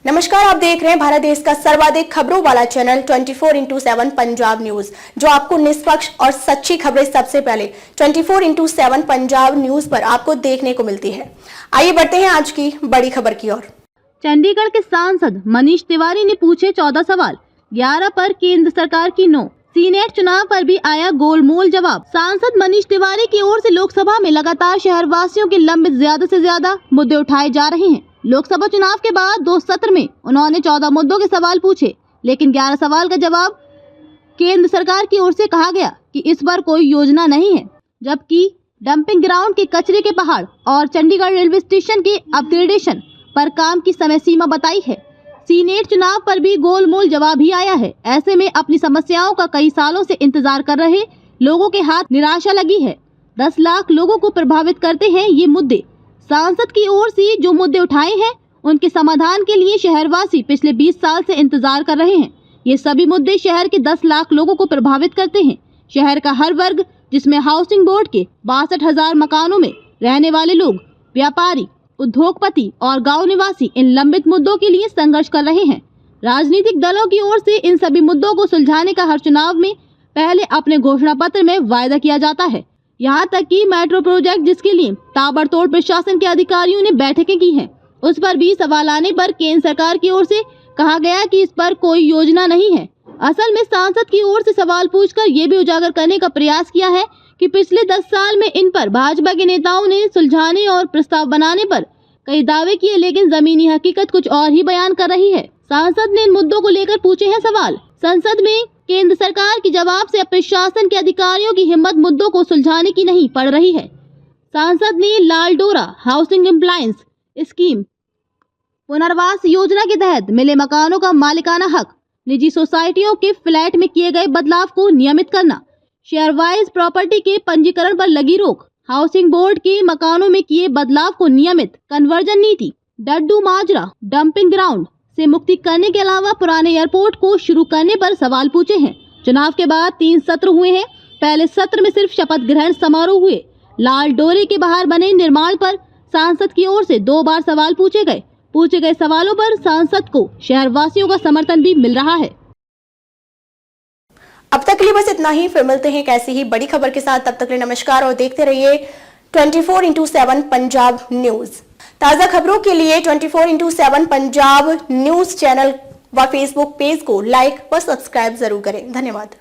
नमस्कार, आप देख रहे हैं भारत देश का सर्वाधिक खबरों वाला चैनल 24x7 पंजाब न्यूज, जो आपको निष्पक्ष और सच्ची खबरें सबसे पहले 24x7 पंजाब न्यूज पर आपको देखने को मिलती है। आइए बढ़ते हैं आज की बड़ी खबर की ओर। चंडीगढ़ के सांसद मनीष तिवारी ने पूछे 14 सवाल, 11 पर केंद्र सरकार की नो। सीनेट चुनाव पर भी आया गोलमोल जवाब। सांसद मनीष तिवारी की ओर से लोकसभा में लगातार शहरवासियों के लंबित ज्यादा से ज्यादा मुद्दे उठाए जा रहे हैं। लोकसभा चुनाव के बाद 2 सत्र में उन्होंने 14 मुद्दों के सवाल पूछे, लेकिन 11 सवाल का जवाब केंद्र सरकार की ओर से कहा गया कि इस बार कोई योजना नहीं है, जबकि डंपिंग ग्राउंड के कचरे के पहाड़ और चंडीगढ़ रेलवे स्टेशन के अपग्रेडेशन पर काम की समय सीमा बताई है। सीनेट चुनाव पर भी गोलमोल जवाब ही आया है। ऐसे में अपनी समस्याओं का कई सालों से इंतजार कर रहे लोगों के हाथ निराशा लगी है। 10 लाख लोगों को प्रभावित करते हैं ये मुद्दे। सांसद की ओर से जो मुद्दे उठाए हैं, उनके समाधान के लिए शहरवासी पिछले 20 साल से इंतजार कर रहे हैं। ये सभी मुद्दे शहर के 10 लाख लोगों को प्रभावित करते हैं। शहर का हर वर्ग, जिसमें हाउसिंग बोर्ड के 62,000 मकानों में रहने वाले लोग, व्यापारी, उद्योगपति और गांव निवासी इन लंबित मुद्दों के लिए संघर्ष कर रहे हैं। राजनीतिक दलों की ओर से इन सभी मुद्दों को सुलझाने का हर चुनाव में पहले अपने घोषणा पत्र में वायदा किया जाता है। यहाँ तक कि मेट्रो प्रोजेक्ट, जिसके लिए ताबड़तोड़ प्रशासन के अधिकारियों ने बैठकें की हैं, उस पर भी सवाल आने पर केंद्र सरकार की ओर से कहा गया कि इस पर कोई योजना नहीं है। असल में सांसद की ओर से सवाल पूछकर ये भी उजागर करने का प्रयास किया है कि पिछले 10 साल में इन पर भाजपा के नेताओं ने सुलझाने और प्रस्ताव बनाने पर कई दावे किए, लेकिन जमीनी हकीकत कुछ और ही बयान कर रही है। सांसद ने इन मुद्दों को लेकर पूछे हैं सवाल। संसद में केंद्र सरकार के जवाब से प्रशासन के अधिकारियों की हिम्मत मुद्दों को सुलझाने की नहीं पड़ रही है। सांसद ने लालडोरा हाउसिंग एम्प्लायंस स्कीम पुनर्वास योजना के तहत मिले मकानों का मालिकाना हक, निजी सोसाइटियों के फ्लैट में किए गए बदलाव को नियमित करना, शेयर वाइज प्रॉपर्टी के पंजीकरण पर लगी रोक, हाउसिंग बोर्ड के मकानों में किए बदलाव को नियमित, कन्वर्जन नीति, डड्डू माजरा डंपिंग ग्राउंड से मुक्ति करने के अलावा पुराने एयरपोर्ट को शुरू करने पर सवाल पूछे हैं। चुनाव के बाद 3 सत्र हुए हैं। पहले सत्र में सिर्फ शपथ ग्रहण समारोह हुए। लाल डोरे के बाहर बने निर्माण पर सांसद की ओर से 2 बार सवाल पूछे गए सवालों पर सांसद को शहरवासियों का समर्थन भी मिल रहा है। अब तक के लिए बस इतना ही। फिर मिलते हैं एक ऐसी ही बड़ी खबर के साथ। तब तक के लिए नमस्कार और देखते रहिए 24x7 पंजाब न्यूज। ताजा खबरों के लिए 24x7 पंजाब न्यूज चैनल व फेसबुक पेज को लाइक व सब्सक्राइब जरूर करें। धन्यवाद।